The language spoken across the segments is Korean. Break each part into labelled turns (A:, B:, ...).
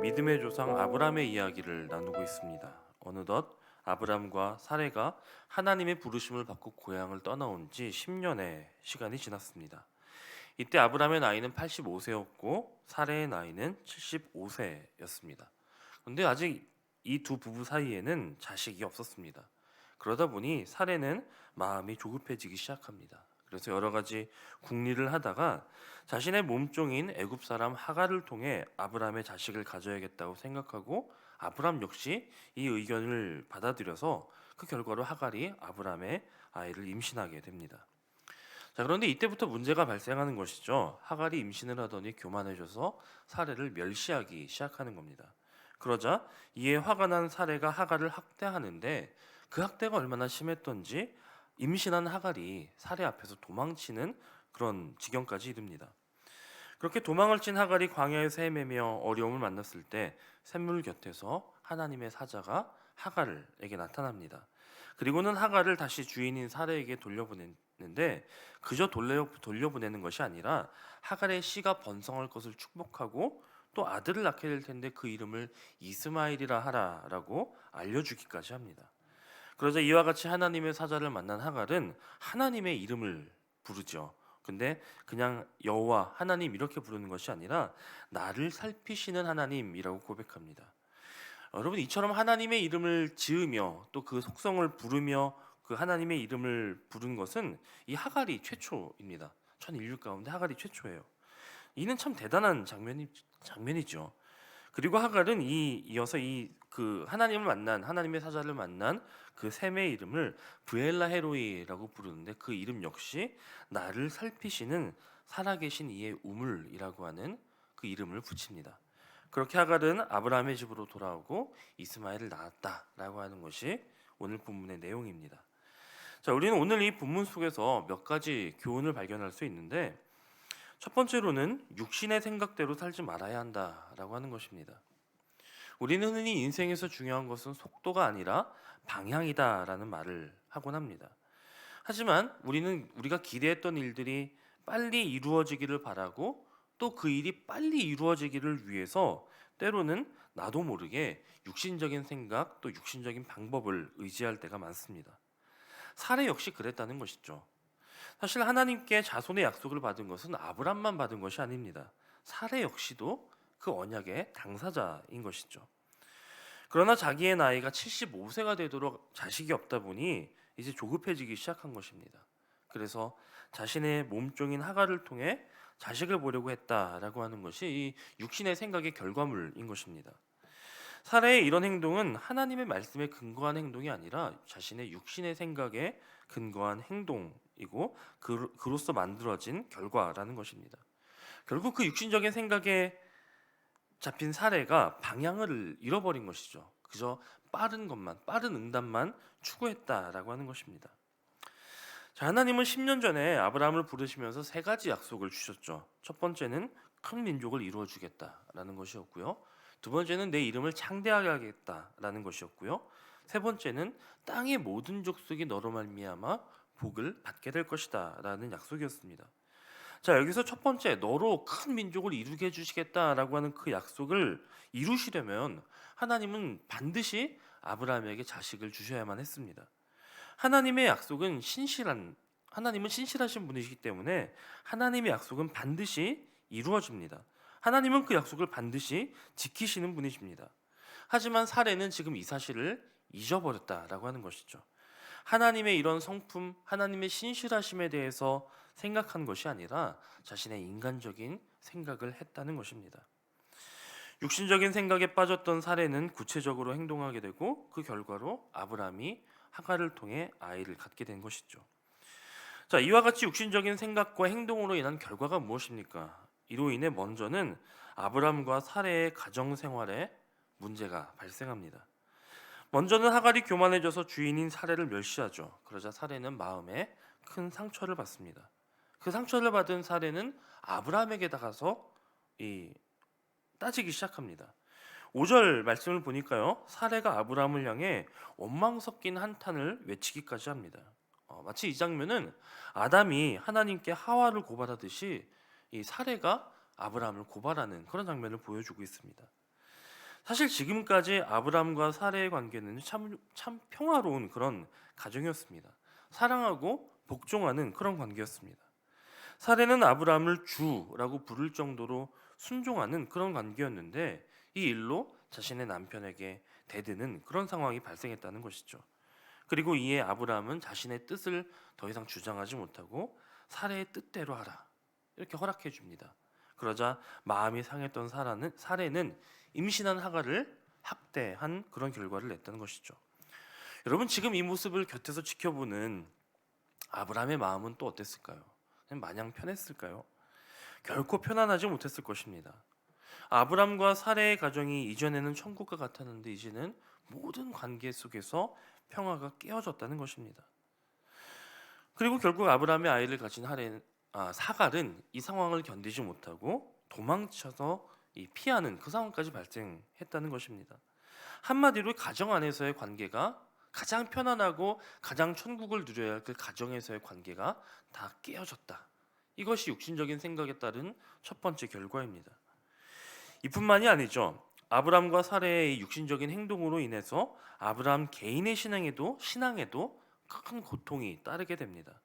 A: 믿음의 조상 아브라함의 이야기를 나누고 있습니다. 어느덧 아브라함과 사레가 하나님의 부르심을 받고 고향을 떠나온 지 10년의 시간이 지났습니다. 이때 아브라함의 나이는 85세였고 사레의 나이는 75세였습니다. 그런데 아직 이 두 부부 사이에는 자식이 없었습니다. 그러다 보니 사레는 마음이 조급해지기 시작합니다. 그래서 여러 가지 궁리를 하다가 자신의 몸종인 애굽 사람 하갈을 통해 아브라함의 자식을 가져야겠다고 생각하고 아브라함 역시 이 의견을 받아들여서 그 결과로 하갈이 아브라함의 아이를 임신하게 됩니다. 자, 그런데 이때부터 문제가 발생하는 것이죠. 하갈이 임신을 하더니 교만해져서 사레를 멸시하기 시작하는 겁니다. 그러자 이에 화가 난 사레가 하갈을 학대하는데 그 학대가 얼마나 심했던지 임신한 하갈이 사레 앞에서 도망치는 그런 지경까지 이릅니다. 그렇게 도망을 친 하갈이 광야에서 헤매며 어려움을 만났을 때 샘물 곁에서 하나님의 사자가 하갈에게 나타납니다. 그리고는 하갈을 다시 주인인 사레에게 돌려보내는데 그저 돌려보내는 것이 아니라 하갈의 씨가 번성할 것을 축복하고 또 아들을 낳게 될 텐데 그 이름을 이스마엘이라 하라라고 알려주기까지 합니다. 그러자 이와 같이 하나님의 사자를 만난 하갈은 하나님의 이름을 부르죠. 근데 그냥 여호와 하나님 이렇게 부르는 것이 아니라 나를 살피시는 하나님이라고 고백합니다. 여러분, 이처럼 하나님의 이름을 지으며 또 그 속성을 부르며 그 하나님의 이름을 부른 것은 이 하갈이 최초입니다. 전 인류 가운데 하갈이 최초예요. 이는 참 대단한 장면이죠. 그리고 하갈은 이어서 이 그 하나님을 만난 하나님의 사자를 만난 그 셈의 이름을 브엘라 헤로이라고 부르는데 그 이름 역시 나를 살피시는 살아계신 이의 우물이라고 하는 그 이름을 붙입니다. 그렇게 하갈은 아브라함의 집으로 돌아오고 이스마엘을 낳았다라고 하는 것이 오늘 본문의 내용입니다. 자, 우리는 오늘 이 본문 속에서 몇 가지 교훈을 발견할 수 있는데 첫 번째로는 육신의 생각대로 살지 말아야 한다라고 하는 것입니다. 우리는 흔히 인생에서 중요한 것은 속도가 아니라 방향이다라는 말을 하곤 합니다. 하지만 우리가 기대했던 일들이 빨리 이루어지기를 바라고 또 그 일이 빨리 이루어지기를 위해서 때로는 나도 모르게 육신적인 생각 또 육신적인 방법을 의지할 때가 많습니다. 사례 역시 그랬다는 것이죠. 사실 하나님께 자손의 약속을 받은 것은 아브람만 받은 것이 아닙니다. 사례 역시도 그 언약의 당사자인 것이죠. 그러나 자기의 나이가 75세가 되도록 자식이 없다 보니 이제 조급해지기 시작한 것입니다. 그래서 자신의 몸종인 하갈을 통해 자식을 보려고 했다라고 하는 것이 이 육신의 생각의 결과물인 것입니다. 사례의 이런 행동은 하나님의 말씀에 근거한 행동이 아니라 자신의 육신의 생각에 근거한 행동이고 그로써 만들어진 결과라는 것입니다. 결국 그 육신적인 생각에 잡힌 사례가 방향을 잃어버린 것이죠. 그저 빠른 응답만 추구했다라고 하는 것입니다. 자, 하나님은 10년 전에 아브라함을 부르시면서 세 가지 약속을 주셨죠. 첫 번째는 큰 민족을 이루어 주겠다라는 것이었고요. 두 번째는 내 이름을 창대하게 하겠다라는 것이었고요. 세 번째는 땅의 모든 족속이 너로 말미암아 복을 받게 될 것이다라는 약속이었습니다. 자, 여기서 첫 번째 너로 큰 민족을 이루게 해주시겠다라고 하는 그 약속을 이루시려면 하나님은 반드시 아브라함에게 자식을 주셔야만 했습니다. 하나님의 약속은 하나님은 신실하신 분이시기 때문에 하나님의 약속은 반드시 이루어집니다. 하나님은 그 약속을 반드시 지키시는 분이십니다. 하지만 사례는 지금 이 사실을 잊어버렸다라고 하는 것이죠. 하나님의 이런 성품, 하나님의 신실하심에 대해서 생각한 것이 아니라 자신의 인간적인 생각을 했다는 것입니다. 육신적인 생각에 빠졌던 사례는 구체적으로 행동하게 되고 그 결과로 아브라함이 하갈을 통해 아이를 갖게 된 것이죠. 자, 이와 같이 육신적인 생각과 행동으로 인한 결과가 무엇입니까? 이로 인해 먼저는 아브라함과 사례의 가정 생활에 문제가 발생합니다. 먼저는 하갈이 교만해져서 주인인 사례를 멸시하죠. 그러자 사례는 마음에 큰 상처를 받습니다. 그 상처를 받은 사례는 아브라함에게 다가서 따지기 시작합니다. 5절 말씀을 보니까요, 사례가 아브라함을 향해 원망 섞인 한탄을 외치기까지 합니다. 마치 이 장면은 아담이 하나님께 하와를 고발하듯이 이 사례가 아브라함을 고발하는 그런 장면을 보여주고 있습니다. 사실 지금까지 아브라함과 사례의 관계는 참 평화로운 그런 가정이었습니다. 사랑하고 복종하는 그런 관계였습니다. 사례는 아브라함을 주라고 부를 정도로 순종하는 그런 관계였는데 이 일로 자신의 남편에게 대드는 그런 상황이 발생했다는 것이죠. 그리고 이에 아브라함은 자신의 뜻을 더 이상 주장하지 못하고 사례의 뜻대로 하라 이렇게 허락해 줍니다. 그러자 마음이 상했던 사례는 임신한 하갈을 학대한 그런 결과를 냈다는 것이죠. 여러분 지금 이 모습을 곁에서 지켜보는 아브라함의 마음은 또 어땠을까요? 그냥 마냥 편했을까요? 결코 편안하지 못했을 것입니다. 아브람과 사레의 가정이 이전에는 천국과 같았는데 이제는 모든 관계 속에서 평화가 깨어졌다는 것입니다. 그리고 결국 아브라함의 아이를 가진 사갈은 이 상황을 견디지 못하고 도망쳐서 피하는 그 상황까지 발생했다는 것입니다. 한마디로 가정 안에서의 관계가 가장 편안하고 가장 천국을 누려야 할 그 가정에서의 관계가 다 깨어졌다. 이것이 육신적인 생각에 따른 첫 번째 결과입니다. 이뿐만이 아니죠. 아브람과 사레의 육신적인 행동으로 인해서 아브람 개인의 신앙에도 큰 고통이 따르게 됩니다.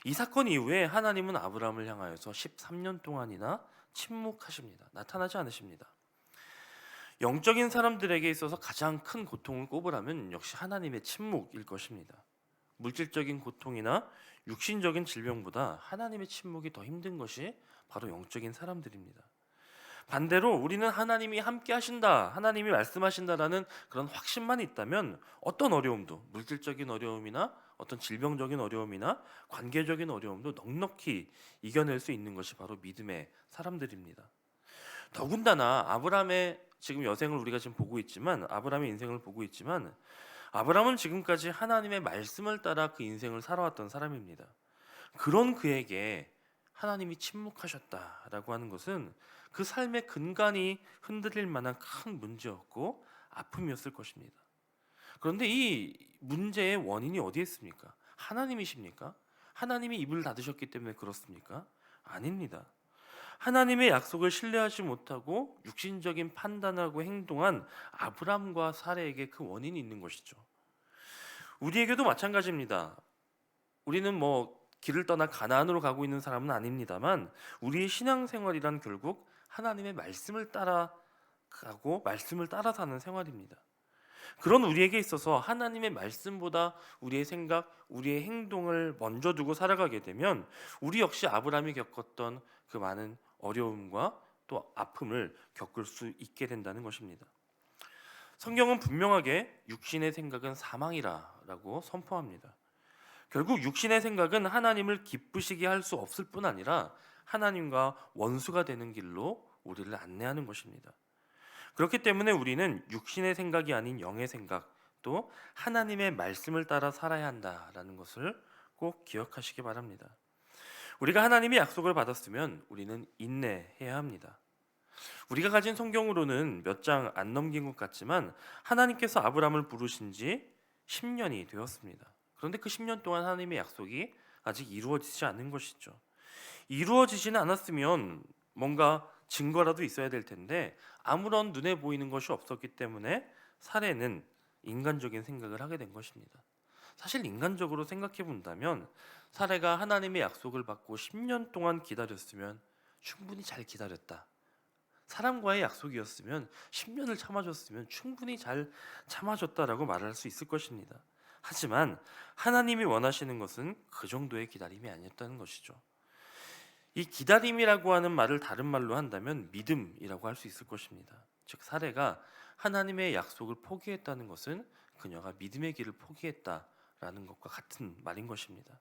A: 이 사건 이후에 하나님은 아브람을 향하여서 13년 동안이나 침묵하십니다. 나타나지 않으십니다. 영적인 사람들에게 있어서 가장 큰 고통을 꼽으라면 역시 하나님의 침묵일 것입니다. 물질적인 고통이나 육신적인 질병보다 하나님의 침묵이 더 힘든 것이 바로 영적인 사람들입니다. 반대로 우리는 하나님이 함께 하신다, 하나님이 말씀하신다라는 그런 확신만 있다면 어떤 어려움도, 물질적인 어려움이나 어떤 질병적인 어려움이나 관계적인 어려움도 넉넉히 이겨낼 수 있는 것이 바로 믿음의 사람들입니다. 더군다나 아브라함의 지금 여생을 우리가 지금 보고 있지만, 아브라함의 인생을 보고 있지만, 아브라함은 지금까지 하나님의 말씀을 따라 그 인생을 살아왔던 사람입니다. 그런 그에게 하나님이 침묵하셨다라고 하는 것은 그 삶의 근간이 흔들릴 만한 큰 문제였고 아픔이었을 것입니다. 그런데 이 문제의 원인이 어디에 있습니까? 하나님이십니까? 하나님이 입을 닫으셨기 때문에 그렇습니까? 아닙니다. 하나님의 약속을 신뢰하지 못하고 육신적인 판단하고 행동한 아브람과 사레에게 그 원인이 있는 것이죠. 우리에게도 마찬가지입니다. 우리는 길을 떠나 가나안으로 가고 있는 사람은 아닙니다만 우리의 신앙생활이란 결국 하나님의 말씀을 따라가고 말씀을 따라 사는 생활입니다. 그런 우리에게 있어서 하나님의 말씀보다 우리의 생각, 우리의 행동을 먼저 두고 살아가게 되면 우리 역시 아브라함이 겪었던 그 많은 어려움과 또 아픔을 겪을 수 있게 된다는 것입니다. 성경은 분명하게 육신의 생각은 사망이라고 선포합니다. 결국 육신의 생각은 하나님을 기쁘시게 할 수 없을 뿐 아니라 하나님과 원수가 되는 길로 우리를 안내하는 것입니다. 그렇기 때문에 우리는 육신의 생각이 아닌 영의 생각, 또 하나님의 말씀을 따라 살아야 한다라는 것을 꼭 기억하시기 바랍니다. 우리가 하나님의 약속을 받았으면 우리는 인내해야 합니다. 우리가 가진 성경으로는 몇 장 안 넘긴 것 같지만 하나님께서 아브람을 부르신 지 10년이 되었습니다. 그런데 그 10년 동안 하나님의 약속이 아직 이루어지지 않은 것이죠. 이루어지지는 않았으면 뭔가 증거라도 있어야 될 텐데 아무런 눈에 보이는 것이 없었기 때문에 사례는 인간적인 생각을 하게 된 것입니다. 사실 인간적으로 생각해 본다면 사례가 하나님의 약속을 받고 10년 동안 기다렸으면 충분히 잘 기다렸다. 사람과의 약속이었으면 10년을 참아줬으면 충분히 잘 참아줬다라고 말할 수 있을 것입니다. 하지만 하나님이 원하시는 것은 그 정도의 기다림이 아니었다는 것이죠. 이 기다림이라고 하는 말을 다른 말로 한다면 믿음이라고 할 수 있을 것입니다. 즉 사례가 하나님의 약속을 포기했다는 것은 그녀가 믿음의 길을 포기했다라는 것과 같은 말인 것입니다.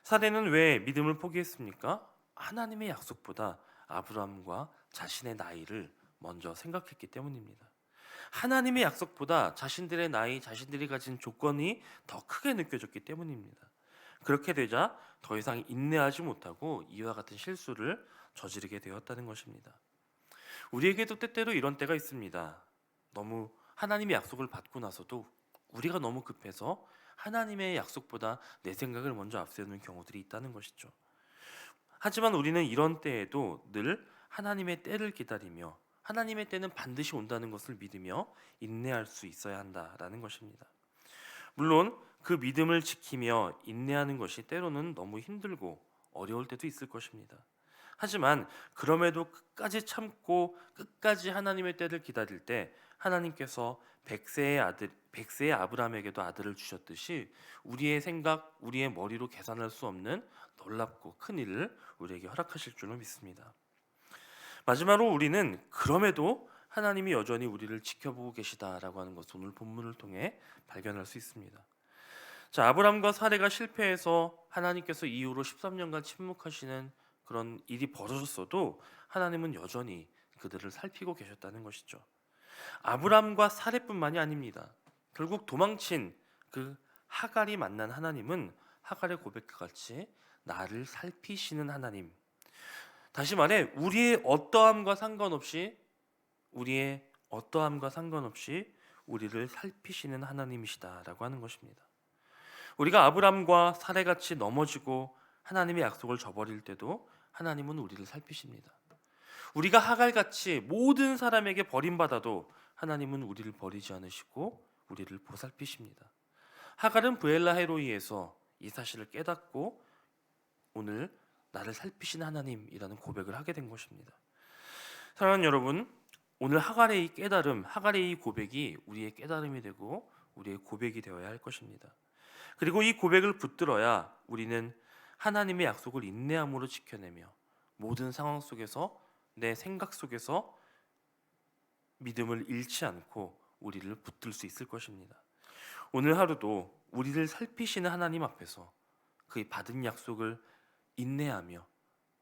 A: 사례는 왜 믿음을 포기했습니까? 하나님의 약속보다 아브라함과 자신의 나이를 먼저 생각했기 때문입니다. 하나님의 약속보다 자신들의 나이, 자신들이 가진 조건이 더 크게 느껴졌기 때문입니다. 그렇게 되자 더 이상 인내하지 못하고 이와 같은 실수를 저지르게 되었다는 것입니다. 우리에게도 때때로 이런 때가 있습니다. 너무 하나님의 약속을 받고 나서도 우리가 너무 급해서 하나님의 약속보다 내 생각을 먼저 앞세우는 경우들이 있다는 것이죠. 하지만 우리는 이런 때에도 늘 하나님의 때를 기다리며 하나님의 때는 반드시 온다는 것을 믿으며 인내할 수 있어야 한다라는 것입니다. 물론 그 믿음을 지키며 인내하는 것이 때로는 너무 힘들고 어려울 때도 있을 것입니다. 하지만 그럼에도 끝까지 참고 끝까지 하나님의 때를 기다릴 때 하나님께서 백세의 아브라함에게도 아들을 주셨듯이 우리의 생각, 우리의 머리로 계산할 수 없는 놀랍고 큰 일을 우리에게 허락하실 줄로 믿습니다. 마지막으로 우리는 그럼에도 하나님이 여전히 우리를 지켜보고 계시다라고 하는 것을 오늘 본문을 통해 발견할 수 있습니다. 자, 아브람과 사레가 실패해서 하나님께서 이후로 13년간 침묵하시는 그런 일이 벌어졌어도 하나님은 여전히 그들을 살피고 계셨다는 것이죠. 아브람과 사레뿐만이 아닙니다. 결국 도망친 그 하갈이 만난 하나님은 하갈의 고백과 같이 나를 살피시는 하나님. 다시 말해 우리의 어떠함과 상관없이 우리를 살피시는 하나님이시다라고 하는 것입니다. 우리가 아브람과 사레같이 넘어지고 하나님의 약속을 저버릴 때도 하나님은 우리를 살피십니다. 우리가 하갈같이 모든 사람에게 버림받아도 하나님은 우리를 버리지 않으시고 우리를 보살피십니다. 하갈은 브엘라헤로이에서 이 사실을 깨닫고 오늘 나를 살피신 하나님이라는 고백을 하게 된 것입니다. 사랑하는 여러분, 오늘 하갈의 이 깨달음, 하갈의 이 고백이 우리의 깨달음이 되고 우리의 고백이 되어야 할 것입니다. 그리고 이 고백을 붙들어야 우리는 하나님의 약속을 인내함으로 지켜내며 모든 상황 속에서 내 생각 속에서 믿음을 잃지 않고 우리를 붙들 수 있을 것입니다. 오늘 하루도 우리를 살피시는 하나님 앞에서 그 받은 약속을 인내하며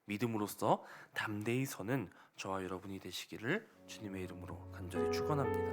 A: 믿음으로써 담대히 서는 저와 여러분이 되시기를 주님의 이름으로 간절히 축원합니다.